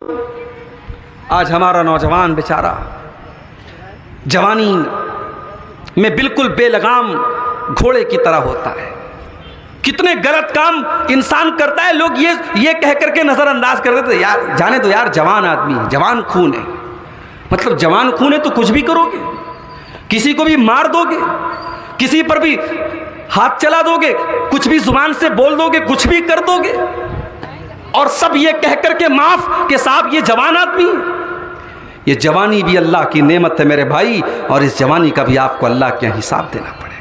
آج ہمارا نوجوان بیچارہ جوانی میں بالکل بے لگام گھوڑے کی طرح ہوتا ہے. کتنے غلط کام انسان کرتا ہے. لوگ یہ کہہ کر کے نظر انداز کر دیتے یار جانے دو یار، جوان آدمی ہے، جوان خون ہے. مطلب جوان خون ہے تو کچھ بھی کرو گے، کسی کو بھی مار دو گے، کسی پر بھی ہاتھ چلا دو گے، کچھ بھی زبان سے بول دو گے، کچھ بھی کر دو گے، اور سب یہ کہہ کر کے معاف کہ صاحب یہ جوان آدمی ہے. یہ جوانی بھی اللہ کی نعمت ہے میرے بھائی، اور اس جوانی کا بھی آپ کو اللہ کے حساب دینا پڑے گا.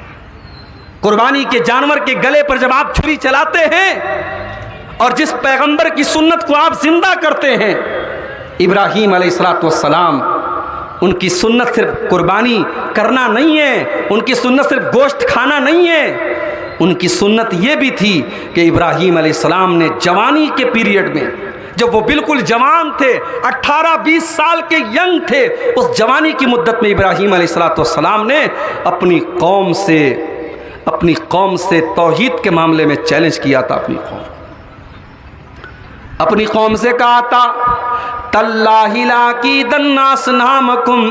قربانی کے جانور کے گلے پر جب آپ چھری چلاتے ہیں اور جس پیغمبر کی سنت کو آپ زندہ کرتے ہیں، ابراہیم علیہ السلام، ان کی سنت صرف قربانی کرنا نہیں ہے، ان کی سنت صرف گوشت کھانا نہیں ہے، ان کی سنت یہ بھی تھی کہ ابراہیم علیہ السلام نے جوانی کے پیریڈ میں، جب وہ بالکل جوان تھے، 18-20 سال کے ینگ تھے، اس جوانی کی مدت میں ابراہیم علیہ السلام نے اپنی قوم سے توحید کے معاملے میں چیلنج کیا تھا. اپنی قوم سے کہا تھا تاللہ لاکیدن اصنامکم،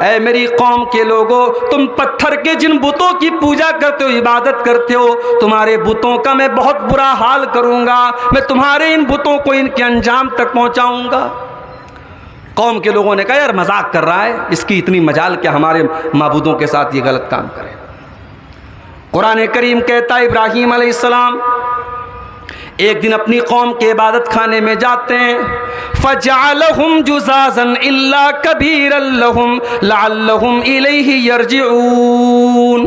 اے میری قوم کے لوگوں، تم پتھر کے جن بتوں کی پوجا کرتے ہو، عبادت کرتے ہو، تمہارے بتوں کا میں بہت برا حال کروں گا، میں تمہارے ان بتوں کو ان کے انجام تک پہنچاؤں گا. قوم کے لوگوں نے کہا یار مذاق کر رہا ہے، اس کی اتنی مجال کہ ہمارے معبودوں کے ساتھ یہ غلط کام کرے. قرآن کریم کہتا ہے ابراہیم علیہ السلام ایک دن اپنی قوم کے عبادت خانے میں جاتے ہیں. فَجَعَلَهُمْ جُزَازًا إِلَّا كَبِيرًا لَهُمْ لَعَلَّهُمْ إِلَيْهِ يَرْجِعُونَ.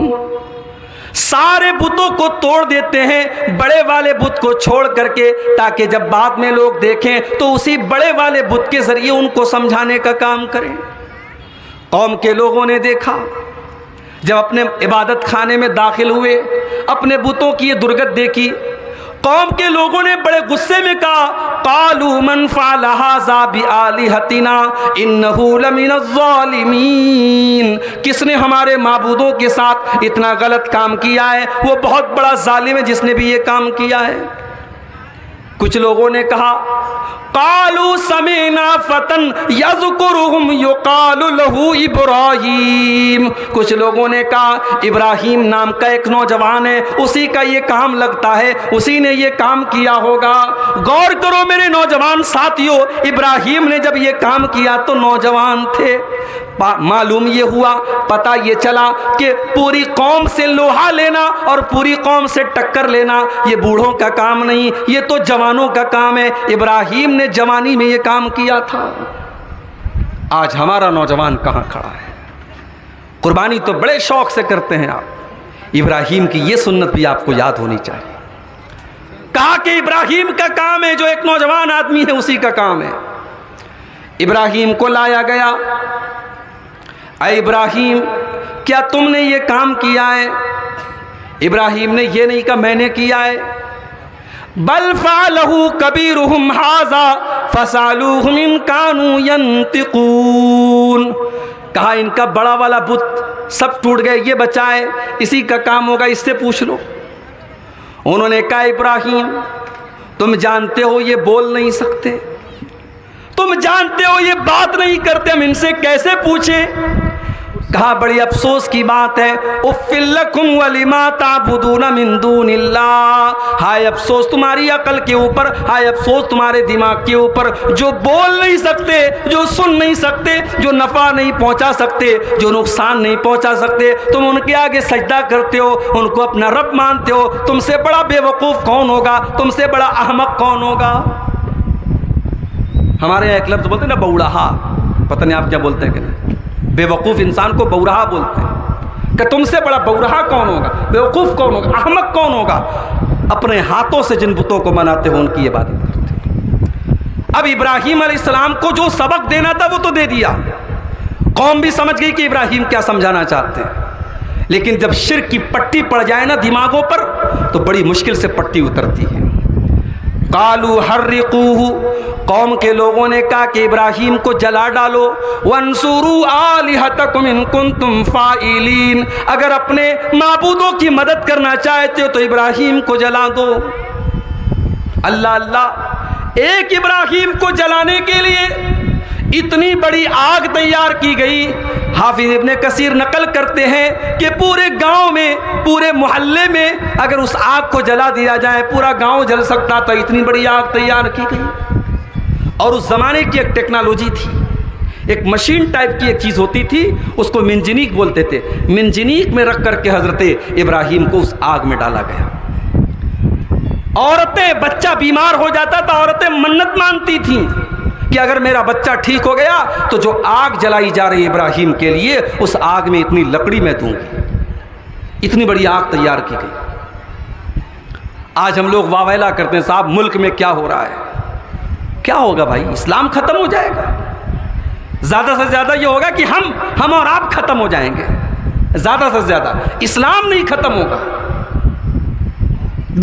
سارے بتوں کو توڑ دیتے ہیں بڑے والے بت کو چھوڑ کر کے، تاکہ جب بعد میں لوگ دیکھیں تو اسی بڑے والے بت کے ذریعے ان کو سمجھانے کا کام کریں. قوم کے لوگوں نے دیکھا، جب اپنے عبادت خانے میں داخل ہوئے، اپنے بتوں کی یہ درگت دیکھی، قوم کے لوگوں نے بڑے غصے میں کہا قالوا من فعل هذا بآلہتنا انہ لمن الظالمین، کس نے ہمارے معبودوں کے ساتھ اتنا غلط کام کیا ہے، وہ بہت بڑا ظالم ہے جس نے بھی یہ کام کیا ہے. کچھ لوگوں نے کہا قالوا سمعنا فتى یذکرہم یقال لہ ابراہیم، کچھ لوگوں نے کہا ابراہیم نام کا ایک نوجوان ہے، اسی کا یہ کام لگتا ہے، اسی نے یہ کام کیا ہوگا. غور کرو میرے نوجوان ساتھیوں، ابراہیم نے جب یہ کام کیا تو نوجوان تھے. معلوم یہ ہوا، پتہ یہ چلا کہ پوری قوم سے لوہا لینا اور پوری قوم سے ٹکر لینا یہ بوڑھوں کا کام نہیں، یہ تو جوانوں کا کام ہے. ابراہیم نے جوانی میں یہ کام کیا تھا. آج ہمارا نوجوان کہاں کھڑا ہے؟ قربانی تو بڑے شوق سے کرتے ہیں آپ. ابراہیم کی یہ سنت بھی آپ کو یاد ہونی چاہیے. کہا کہ ابراہیم کا کام ہے، جو ایک نوجوان آدمی ہے اسی کا کام ہے. ابراہیم کو لایا گیا، اے ابراہیم کیا تم نے یہ کام کیا ہے؟ ابراہیم نے یہ نہیں کہا میں نے کیا ہے، بل فعلہ کبیرہم ھذا فسألوہم ان کانوا ینطقون. کہا ان کا بڑا والا بت سب ٹوٹ گئے، یہ بچا ہے، اسی کا کام ہوگا، اس سے پوچھ لو. انہوں نے کہا ابراہیم تم جانتے ہو یہ بول نہیں سکتے، تم جانتے ہو یہ بات نہیں کرتے، ہم ان سے کیسے پوچھیں؟ کہا بڑی افسوس کی بات ہے، اف لکم ولما تعبدون من دون اللہ، ہائے افسوس تمہاری عقل کے اوپر، ہائے افسوس تمہارے دماغ کے اوپر، جو بول نہیں سکتے، جو سن نہیں سکتے، جو نفع نہیں پہنچا سکتے، جو نقصان نہیں پہنچا سکتے، تم ان کے آگے سجدہ کرتے ہو، ان کو اپنا رب مانتے ہو. تم سے بڑا بے وقوف کون ہوگا؟ تم سے بڑا احمق کون ہوگا؟ ہمارے یہاں ایک لفظ بولتے ہیں نا بوڑھا، پتہ نہیں آپ کیا بولتے ہیں کہ نہیں، بے وقوف انسان کو بورہا بولتے ہیں. کہ تم سے بڑا بورہا کون ہوگا، بے وقوف کون ہوگا، احمق کون ہوگا؟ اپنے ہاتھوں سے جن بتوں کو مناتے ہو ان کی عبادت کرتے. اب ابراہیم علیہ السلام کو جو سبق دینا تھا وہ تو دے دیا، قوم بھی سمجھ گئی کہ ابراہیم کیا سمجھانا چاہتے ہیں. لیکن جب شرک کی پٹی پڑ جائے نا دماغوں پر تو بڑی مشکل سے پٹی اترتی ہے. قالوا حرقوه، قوم کے لوگوں نے کہا کہ ابراہیم کو جلا ڈالو. وانصروا آلہتکم ان کنتم فاعلین، اگر اپنے معبودوں کی مدد کرنا چاہتے ہو تو ابراہیم کو جلا دو. اللہ اللہ، ایک ابراہیم کو جلانے کے لیے اتنی بڑی آگ تیار کی گئی. حافظ ابن کثیر نقل کرتے ہیں کہ پورے گاؤں میں, پورے محلے میں اگر اس آگ کو جلا دیا جائے پورا گاؤں جل سکتا تھا, اتنی بڑی آگ تیار کی گئی. اور اس زمانے کی ایک ٹیکنالوجی تھی, ایک مشین ٹائپ کی ایک چیز ہوتی تھی, اس کو منجنیق بولتے تھے. منجنیق میں رکھ کر کے حضرت ابراہیم کو اس آگ میں ڈالا گیا. عورتیں, بچہ بیمار ہو جاتا تھا, عورتیں منت مانتی تھیں کہ اگر میرا بچہ ٹھیک ہو گیا تو جو آگ جلائی جا رہی ہے ابراہیم کے لیے, اس آگ میں اتنی لکڑی میں دوں گی. اتنی بڑی آگ تیار کی گئی. آج ہم لوگ واویلا کرتے ہیں صاحب ملک میں کیا ہو رہا ہے. کیا ہوگا بھائی؟ اسلام ختم ہو جائے گا. زیادہ سے زیادہ یہ ہوگا کہ ہم اور آپ ختم ہو جائیں گے. زیادہ سے زیادہ اسلام نہیں ختم ہوگا.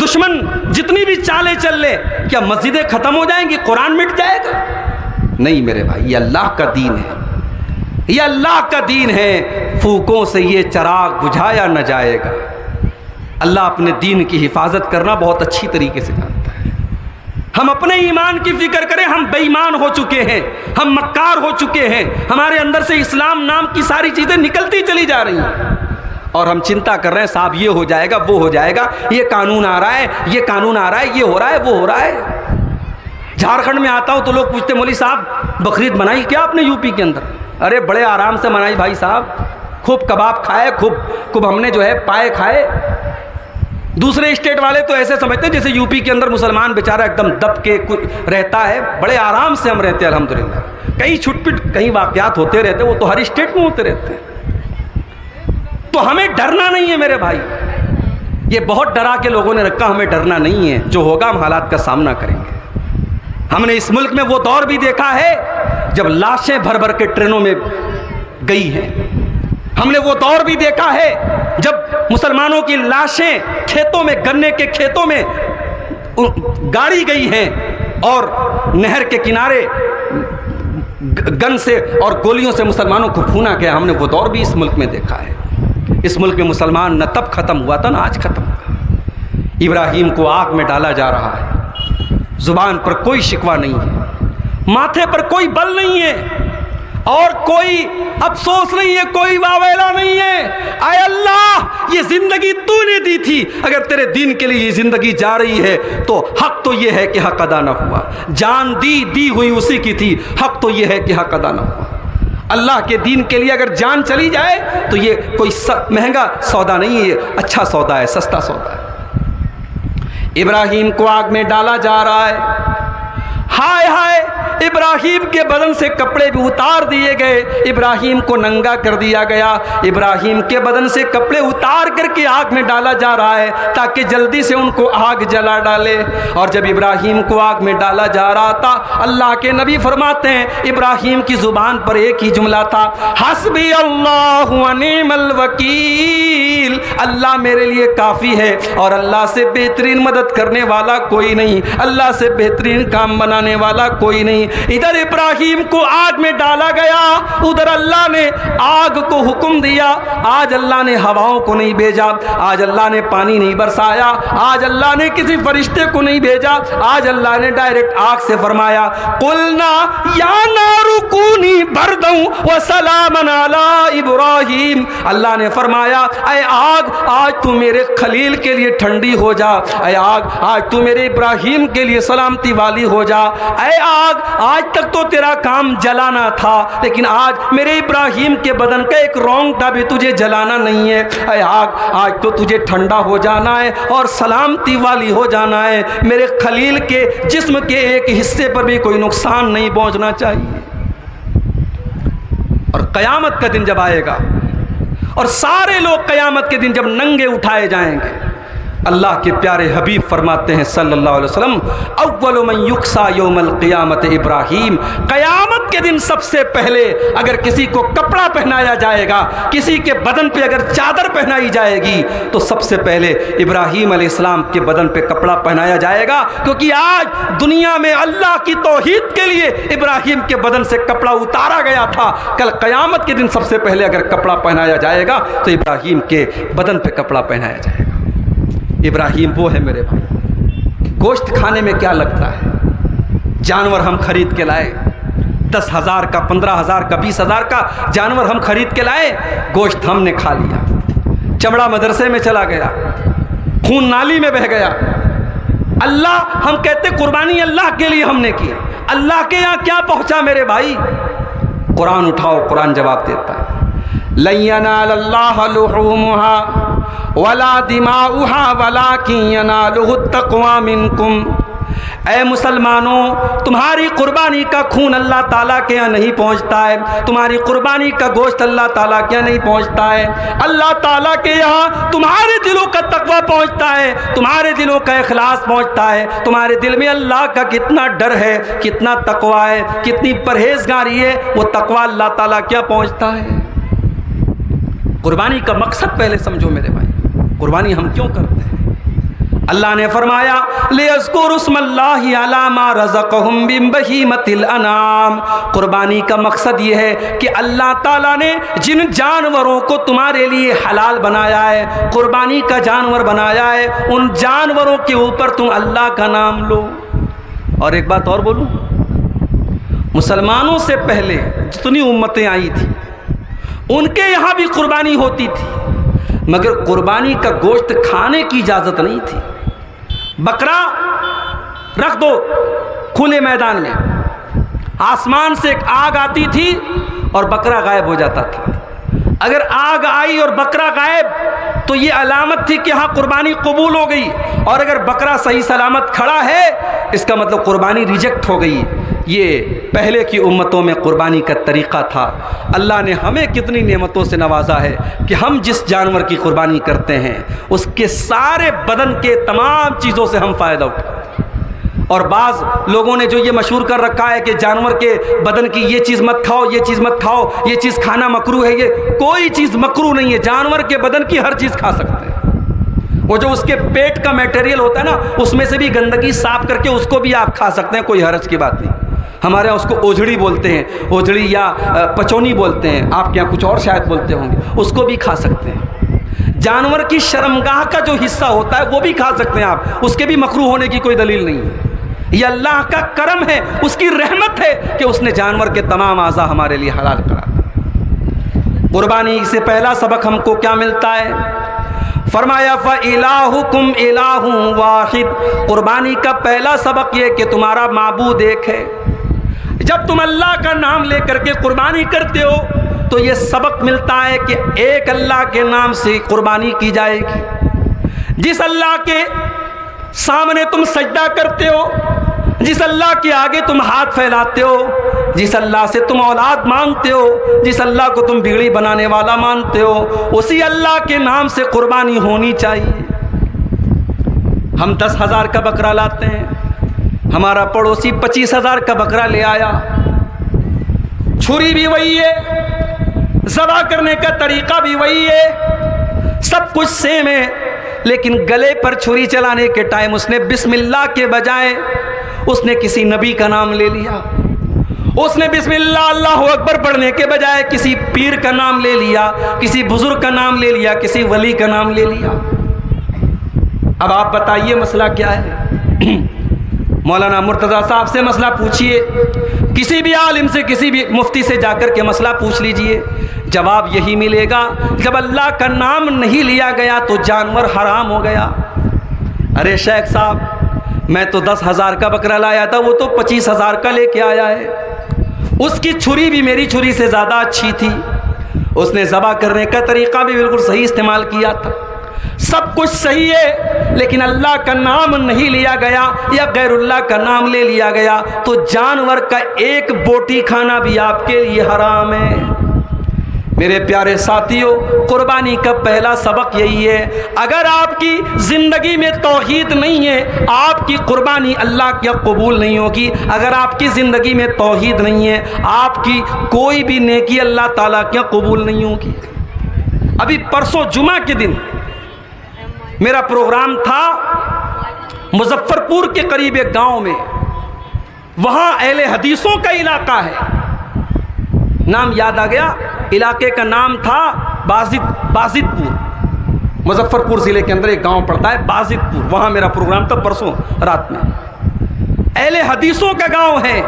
دشمن جتنی بھی چالیں چل لے, کیا مسجدیں ختم ہو جائیں گی, قرآن مٹ جائے گا؟ نہیں میرے بھائی, یہ اللہ کا دین ہے, یہ اللہ کا دین ہے. پھوکوں سے یہ چراغ بجھایا نہ جائے گا. اللہ اپنے دین کی حفاظت کرنا بہت اچھی طریقے سے جانتا ہے. ہم اپنے ایمان کی فکر کریں, ہم بے ایمان ہو چکے ہیں, ہم مکار ہو چکے ہیں, ہمارے اندر سے اسلام نام کی ساری چیزیں نکلتی چلی جا رہی ہیں, اور ہم چنتا کر رہے ہیں صاحب یہ ہو جائے گا, وہ ہو جائے گا, یہ قانون آ رہا ہے, یہ قانون آ رہا ہے, یہ ہو رہا ہے, وہ ہو رہا ہے. جھارکھنڈ میں آتا ہوں تو لوگ پوچھتے مولوی صاحب بقرعید منائی کیا آپ نے یو پی کے اندر؟ ارے بڑے آرام سے منائی بھائی صاحب, خوب کباب کھائے, خوب ہم نے جو ہے پائے کھائے. دوسرے اسٹیٹ والے تو ایسے سمجھتے ہیں جیسے یو پی کے اندر مسلمان بیچارہ ایک دم دب کے رہتا ہے. بڑے آرام سے ہم رہتے ہیں الحمدللہ. کہیں چھٹ پٹ کہیں واقعات ہوتے رہتے, وہ تو ہر اسٹیٹ میں ہوتے رہتے ہیں. تو ہمیں ڈرنا نہیں ہے میرے بھائی. یہ بہت ڈرا کے لوگوں نے رکھا, ہمیں ڈرنا نہیں ہے. جو ہوگا ہم حالات کا سامنا کریں گے. ہم نے اس ملک میں وہ دور بھی دیکھا ہے جب لاشیں بھر بھر کے ٹرینوں میں گئی ہیں. ہم نے وہ دور بھی دیکھا ہے جب مسلمانوں کی لاشیں کھیتوں میں, گنے کے کھیتوں میں گاڑی گئی ہیں اور نہر کے کنارے گن سے اور گولیوں سے مسلمانوں کو بھونا گیا. ہم نے وہ دور بھی اس ملک میں دیکھا ہے. اس ملک میں مسلمان نہ تب ختم ہوا تھا نہ آج ختم ہوگا. ابراہیم کو آگ میں ڈالا جا رہا ہے. زبان پر کوئی شکوہ نہیں ہے, ماتھے پر کوئی بل نہیں ہے, اور کوئی افسوس نہیں ہے, کوئی واویلا نہیں ہے. اے اللہ یہ زندگی تو نے دی تھی, اگر تیرے دین کے لیے یہ زندگی جا رہی ہے تو حق تو یہ ہے کہ حق ادا نہ ہوا. جان دی ہوئی اسی کی تھی, حق تو یہ ہے کہ حق ادا نہ ہوا. اللہ کے دین کے لیے اگر جان چلی جائے تو یہ کوئی مہنگا سودا نہیں ہے, اچھا سودا ہے, سستا سودا ہے. ابراہیم کو آگ میں ڈالا جا رہا ہے. ہائے ہائے, ابراہیم کے بدن سے کپڑے بھی اتار دیے گئے, ابراہیم کو ننگا کر دیا گیا. ابراہیم کے بدن سے کپڑے اتار کر کے آگ میں ڈالا جا رہا ہے تاکہ جلدی سے ان کو آگ جلا ڈالے. اور جب ابراہیم کو آگ میں ڈالا جا رہا تھا, اللہ کے نبی فرماتے ہیں ابراہیم کی زبان پر ایک ہی جملہ تھا, حسبی اللہ و نعم الوکیل. اللہ میرے لیے کافی ہے اور اللہ سے بہترین مدد کرنے والا کوئی نہیں, اللہ سے بہترین کام بنانے والا کوئی نہیں. ادھر ابراہیم کو آگ میں ڈالا گیا, ادھر اللہ نے آگ کو حکم دیا. آج اللہ نے ہواؤں کو نہیں بھیجا, آج اللہ نے پانی نہیں برسایا, آج اللہ نے کسی فرشتے کو نہیں بھیجا, آج اللہ نے ڈائریکٹ آگ سے فرمایا قلنا یا نار کونی بردا وسلاما علی ابراہیم. اللہ نے فرمایا اے آگ آج تو میرے خلیل کے لیے ٹھنڈی ہو جا, اے آگ آج تو میرے ابراہیم کے لیے سلامتی والی ہو جا. اے آگ آج تک تو تیرا کام جلانا تھا, لیکن آج میرے ابراہیم کے بدن کا ایک رونگٹا بھی تجھے جلانا نہیں ہے. اے آگ آج تو تجھے ٹھنڈا ہو جانا ہے اور سلامتی والی ہو جانا ہے. میرے خلیل کے جسم کے ایک حصے پر بھی کوئی نقصان نہیں پہنچنا چاہیے. اور قیامت کا دن جب آئے گا اور سارے لوگ قیامت کے دن جب ننگے اٹھائے جائیں گے, اللہ کے پیارے حبیب فرماتے ہیں صلی اللہ علیہ وسلم اول من یکسا یوم القیامت ابراہیم. قیامت کے دن سب سے پہلے اگر کسی کو کپڑا پہنایا جائے گا, کسی کے بدن پہ اگر چادر پہنائی جائے گی تو سب سے پہلے ابراہیم علیہ السلام کے بدن پہ کپڑا پہنایا جائے گا, کیونکہ آج دنیا میں اللہ کی توحید کے لیے ابراہیم کے بدن سے کپڑا اتارا گیا تھا. کل قیامت کے دن سب سے پہلے اگر کپڑا پہنایا جائے گا تو ابراہیم کے بدن پہ کپڑا پہنایا جائے گا. ابراہیم وہ ہے میرے بھائی, گوشت کھانے میں کیا لگتا ہے, جانور ہم خرید کے لائے، 10,000 کا، 15,000 کا، 20,000 کا جانور ہم خرید کے لائے، گوشت ہم نے کھا لیا، چمڑا مدرسے میں چلا گیا، خون نالی میں بہہ گیا۔ اللہ، ہم کہتے قربانی اللہ کے لیے ہم نے کی، اللہ کے یہاں کیا پہنچا میرے بھائی؟ قرآن اٹھاؤ، قرآن جواب دیتا ہے، لَن يَنَالَ اللَّهَ لُحُومُهَا وَلَا دِمَاؤُهَا وَلَٰكِن يَنَالُهُ التَّقْوَىٰ مِنكُمْ۔ اے مسلمانوں، تمہاری قربانی کا خون اللہ تعالیٰ کے یہاں نہیں پہنچتا ہے، تمہاری قربانی کا گوشت اللہ تعالیٰ کے یہاں نہیں پہنچتا ہے، اللہ تعالیٰ کے یہاں تمہارے دلوں کا تقویٰ پہنچتا ہے، تمہارے دلوں کا اخلاص پہنچتا ہے، تمہارے دل میں اللہ کا کتنا ڈر ہے، کتنا تقویٰ ہے، کتنی پرہیزگاری ہے، وہ تقویٰ اللہ تعالیٰ کیا پہنچتا ہے۔ قربانی کا مقصد پہلے سمجھو میرے بھائی، قربانی ہم کیوں کرتے ہیں؟ اللہ نے فرمایا لِيَذْكُرُوا اسْمَ اللَّهِ عَلَىٰ مَا رَزَقَهُم مِّن بَهِيمَةِ الْأَنْعَامِ۔ قربانی کا مقصد یہ ہے کہ اللہ تعالیٰ نے جن جانوروں کو تمہارے لیے حلال بنایا ہے، قربانی کا جانور بنایا ہے، ان جانوروں کے اوپر تم اللہ کا نام لو۔ اور ایک بات اور بولوں، مسلمانوں سے پہلے جتنی امتیں آئی تھیں ان کے یہاں بھی قربانی ہوتی تھی، مگر قربانی کا گوشت کھانے کی اجازت نہیں تھی۔ بکرا رکھ دو کھلے میدان میں، آسمان سے ایک آگ آتی تھی اور بکرا غائب ہو جاتا تھا۔ اگر آگ آئی اور بکرا غائب تو یہ علامت تھی کہ ہاں قربانی قبول ہو گئی، اور اگر بکرا صحیح سلامت کھڑا ہے اس کا مطلب قربانی ریجیکٹ ہو گئی۔ یہ پہلے کی امتوں میں قربانی کا طریقہ تھا۔ اللہ نے ہمیں کتنی نعمتوں سے نوازا ہے کہ ہم جس جانور کی قربانی کرتے ہیں اس کے سارے بدن کے تمام چیزوں سے ہم فائدہ اٹھاتے ہیں۔ اور بعض لوگوں نے جو یہ مشہور کر رکھا ہے کہ جانور کے بدن کی یہ چیز مت کھاؤ، یہ چیز مت کھاؤ، یہ چیز کھانا مکروہ ہے، یہ کوئی چیز مکروہ نہیں ہے، جانور کے بدن کی ہر چیز کھا سکتے ہیں۔ وہ جو اس کے پیٹ کا میٹیریل ہوتا ہے نا، اس میں سے بھی گندگی صاف کر کے اس کو بھی آپ کھا سکتے ہیں، کوئی حرج کی بات نہیں۔ ہمارے یہاں اس کو اوجھڑی بولتے ہیں، اوجھڑی یا پچونی بولتے ہیں، آپ کے یہاں کچھ اور شاید بولتے ہوں گے، اس کو بھی کھا سکتے ہیں۔ جانور کی شرمگاہ کا جو حصہ ہوتا ہے وہ بھی کھا سکتے ہیں آپ، اس کے بھی مکروہ ہونے کی کوئی دلیل نہیں ہے۔ یہ اللہ کا کرم ہے، اس کی رحمت ہے کہ اس نے جانور کے تمام اعضاء ہمارے لیے حلال کرا دی۔ قربانی سے پہلا سبق ہم کو کیا ملتا ہے؟ فرمایا فَإِلَٰهُكُمْ إِلَٰهٌ وَاحِدٌ۔ قربانی کا پہلا سبق یہ کہ تمہارا معبود ایک ہے۔ جب تم اللہ کا نام لے کر کے قربانی کرتے ہو تو یہ سبق ملتا ہے کہ ایک اللہ کے نام سے قربانی کی جائے گی۔ جس اللہ کے سامنے تم سجدہ کرتے ہو، جس اللہ کے آگے تم ہاتھ پھیلاتے ہو، جس اللہ سے تم اولاد مانگتے ہو، جس اللہ کو تم بگڑی بنانے والا مانتے ہو، اسی اللہ کے نام سے قربانی ہونی چاہیے۔ ہم 10,000 کا بکرا لاتے ہیں، ہمارا پڑوسی 25,000 کا بکرا لے آیا، چھری بھی وہی ہے، ذبح کرنے کا طریقہ بھی وہی ہے، سب کچھ سیم ہے، لیکن گلے پر چھری چلانے کے ٹائم اس نے بسم اللہ کے بجائے اس نے کسی نبی کا نام لے لیا، اس نے بسم اللہ اللہ اکبر پڑھنے کے بجائے کسی پیر کا نام لے لیا، کسی بزرگ کا نام لے لیا، کسی ولی کا نام لے لیا۔ اب آپ بتائیے مسئلہ کیا ہے؟ مولانا مرتضیٰ صاحب سے مسئلہ پوچھئے، کسی بھی عالم سے، کسی بھی مفتی سے جا کر کے مسئلہ پوچھ لیجئے، جواب یہی ملے گا، جب اللہ کا نام نہیں لیا گیا تو جانور حرام ہو گیا۔ ارے شیخ صاحب، میں تو 10,000 کا بکرا لایا تھا، وہ تو 25,000 کا لے کے آیا ہے، اس کی چھری بھی میری چھری سے زیادہ اچھی تھی، اس نے ذبح کرنے کا طریقہ بھی بالکل صحیح استعمال کیا تھا، سب کچھ صحیح ہے، لیکن اللہ کا نام نہیں لیا گیا یا غیر اللہ کا نام لے لیا گیا تو جانور کا ایک بوٹی کھانا بھی آپ کے لیے حرام ہے۔ میرے پیارے ساتھیوں، قربانی کا پہلا سبق یہی ہے، اگر آپ کی زندگی میں توحید نہیں ہے آپ کی قربانی اللہ کی قبول نہیں ہوگی۔ اگر آپ کی زندگی میں توحید نہیں ہے آپ کی کوئی بھی نیکی اللہ تعالیٰ کی قبول نہیں ہوگی۔ ابھی پرسوں جمعہ کے دن میرا پروگرام تھا مظفر پور کے قریب ایک گاؤں میں، وہاں اہل حدیثوں کا علاقہ ہے، نام یاد آ گیا، علاقے کا نام تھا بازد پور، مظفر پور ضلع کے اندر ایک گاؤں پڑتا ہے بازد پور، وہاں میرا پروگرام تھا پرسوں رات میں۔ اہل حدیثوں کا گاؤں ہے،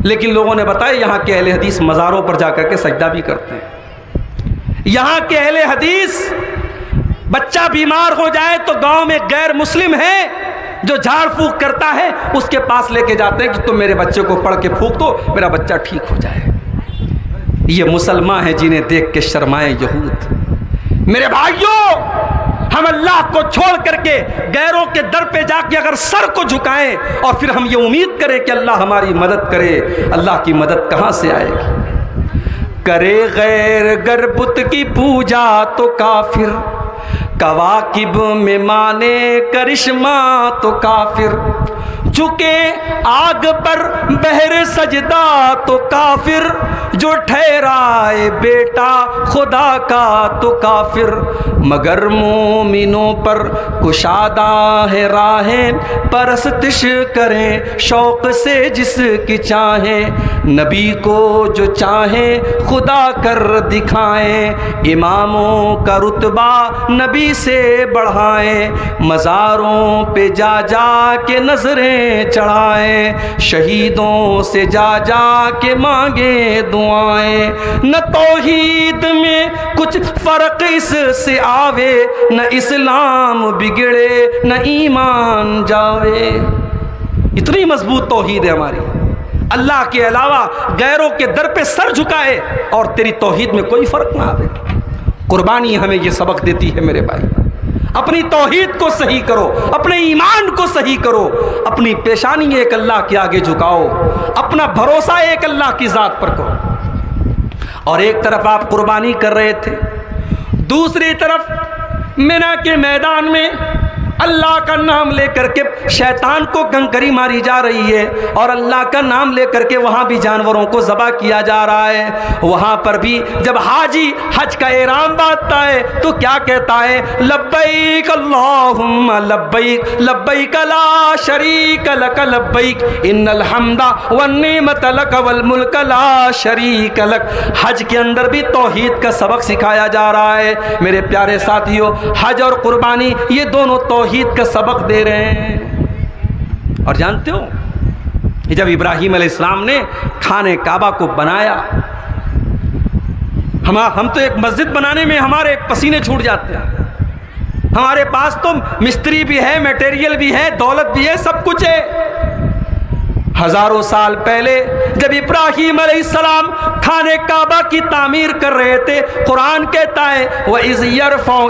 لیکن لوگوں نے بتایا یہاں کے اہل حدیث مزاروں پر جا کر کے سجدہ بھی کرتے ہیں۔ یہاں کے اہل حدیث بچہ بیمار ہو جائے تو گاؤں میں غیر مسلم ہے جو جھاڑ پھونک کرتا ہے، اس کے پاس لے کے جاتے ہیں کہ تم میرے بچے کو پڑھ کے پھونک دو، میرا بچہ ٹھیک ہو جائے۔ یہ مسلمان ہیں جنہیں دیکھ کے شرمائے یہود۔ میرے بھائیوں، ہم اللہ کو چھوڑ کر کے غیروں کے در پہ جا کے اگر سر کو جھکائیں اور پھر ہم یہ امید کریں کہ اللہ ہماری مدد کرے، اللہ کی مدد کہاں سے آئے گی؟ کرے غیر گر بت کی پوجا تو کافر، کواکب میں مانے کرشمہ تو کافر، جھکے آگ پر بہر سجدہ تو کافر، جو ٹھہرائے بیٹا خدا کا تو کافر، مگر مومنوں پر کشادہ ہے راہیں، پرستش کریں شوق سے جس کی چاہیں، نبی کو جو چاہیں خدا کر دکھائیں، اماموں کا رتبہ نبی سے بڑھائیں، مزاروں پہ جا جا کے نظریں چڑھائیں، شہیدوں سے جا جا کے مانگیں دعائیں، نہ توحید میں کچھ فرق اس سے آوے، نہ اسلام بگڑے نہ ایمان جاوے۔ اتنی مضبوط توحید ہے ہماری، اللہ کے علاوہ غیروں کے در پہ سر جھکائے اور تیری توحید میں کوئی فرق نہ آوے۔ قربانی ہمیں یہ سبق دیتی ہے میرے بھائی، اپنی توحید کو صحیح کرو، اپنے ایمان کو صحیح کرو، اپنی پیشانی ایک اللہ کے آگے جھکاؤ، اپنا بھروسہ ایک اللہ کی ذات پر کرو۔ اور ایک طرف آپ قربانی کر رہے تھے، دوسری طرف مینا کے میدان میں اللہ کا نام لے کر کے شیطان کو کنکری ماری جا رہی ہے، اور اللہ کا نام لے کر کے وہاں بھی جانوروں کو ذبح کیا جا رہا ہے۔ وہاں پر بھی جب حاجی حج کا احرام باندھتا ہے تو کیا کہتا ہے؟ لبیک اللہم لبیک، لبیک لا شریک لک لبیک، ان الحمد والنعمت لک والملک لا شریک لک۔ حج کے اندر بھی توحید کا سبق سکھایا جا رہا ہے۔ میرے پیارے ساتھیوں، حج اور قربانی یہ دونوں توحید کا سبق دے رہے ہیں۔ اور جانتے ہو جب ابراہیم علیہ السلام نے خانہ کعبہ کو بنایا، ہم تو ایک مسجد بنانے میں ہمارے پسینے چھوٹ جاتے ہیں، ہمارے پاس تو مستری بھی ہے، میٹیریل بھی ہے، دولت بھی ہے، سب کچھ ہے۔ ہزاروں سال پہلے جب ابراہیم علیہ السلام خانہ کعبہ کی تعمیر کر رہے تھے، قرآن کہتا ہے وَإِذْ يَرْفَعُ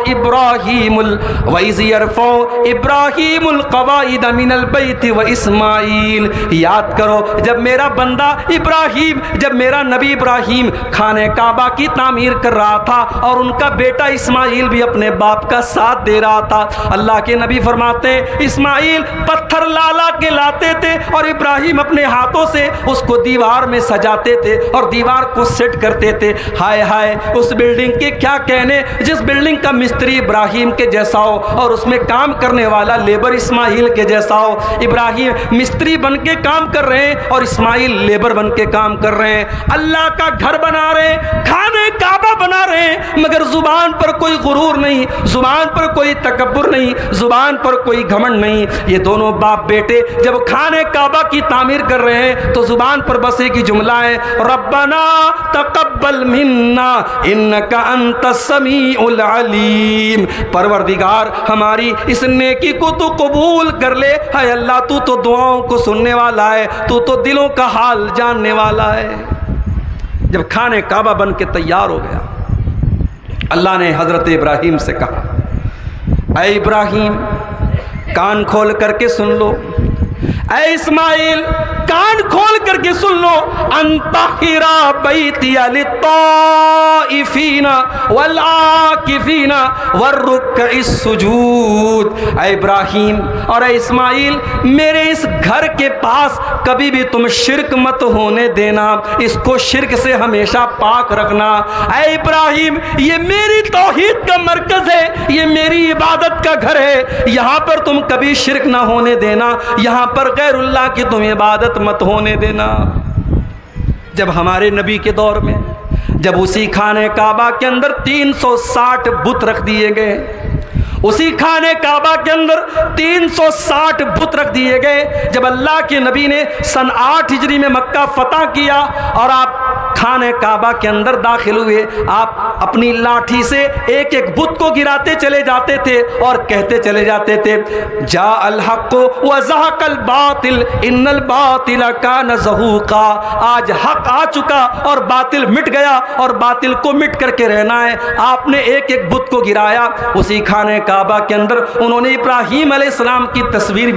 إِبْرَاهِيمُ الْقَوَاعِدَ مِنَ الْبَيْتِ وَإِسْمَاعِيلُ۔ یاد کرو جب میرا بندہ ابراہیم، جب میرا نبی ابراہیم خانہ کعبہ کی تعمیر کر رہا تھا اور ان کا بیٹا اسماعیل بھی اپنے باپ کا ساتھ دے رہا تھا، اللہ کے نبی فرماتے ہیں اسماعیل پتھر لالا کے لاتے تھے اور ابراہیم اپنے ہاتھوں سے اس کو دیوار میں سجاتے تھے اور دیوار کو سیٹ کرتے تھے۔ ہائے ہائے اس بلڈنگ کے کیا کہنے، جس بلڈنگ کا مستری ابراہیم کے جیسا ہو اور اس میں کام کرنے والا لیبر اسماعیل کے جیسا ہو۔ ابراہیم مستری بن کے کام کر رہے ہیں اور اسماعیل لیبر بن کے کام کر رہے ہیں، اللہ کا گھر بنا رہے ہیں، خانہ کعبہ بنا رہے ہیں، مگر زبان پر کوئی غرور نہیں، زبان پر کوئی تکبر نہیں، زبان پر کوئی گھمنڈ نہیں۔ یہ دونوں باپ بیٹے جب خانہ کعبہ کی تعمیر کر رہے ہیں تو زبان پر بس ایک ہی جملہ ہے، ربنا تقبل منا انک انت السمیع العلیم۔ پروردگار ہماری اس نیکی کو تو قبول کر لے، اے اللہ تو تو دعاؤں کو سننے والا ہے، تو تو دلوں کا حال جاننے والا ہے۔ جب خانہ کعبہ بن کے تیار ہو گیا، اللہ نے حضرت ابراہیم سے کہا اے ابراہیم کان کھول کر کے سن لو، اے اسماعیل کان کھول کر کے سن لو، انطہرا بیتی للطائفین والعاکفین والرکع السجود۔ اے ابراہیم اور اے اسماعیل میرے اس گھر کے پاس کبھی بھی تم شرک مت ہونے دینا، اس کو شرک سے ہمیشہ پاک رکھنا۔ اے ابراہیم یہ میری توحید کا مرکز ہے، یہ میری عبادت کا گھر ہے، یہاں پر تم کبھی شرک نہ ہونے دینا، یہاں پر غیر اللہ کی تم عبادت مت ہونے دینا۔ جب ہمارے نبی کے دور میں جب اسی خانہ کعبہ کے اندر 360 بت رکھ دیے گئے، اسی خانے کعبہ کے اندر 360 بت رکھ دیے گئے۔ جب اللہ کے نبی نے سن 8 ہجری میں مکہ فتح کیا اور آپ خانے کعبہ کے اندر داخل ہوئے، آپ اپنی لاٹھی سے ایک ایک بت کو گراتے چلے جاتے تھے اور کہتے چلے جاتے تھے جاء الحق وزهق الباطل ان الباطل کان زہوقا، آج حق آ چکا اور باطل مٹ گیا اور باطل کو مٹ کر کے رہنا ہے۔ آپ نے ایک ایک بت کو گرایا۔ اسی خانے کعبہ کے اندر انہوں نے ابراہیم علیہ السلام کی تصویر بھی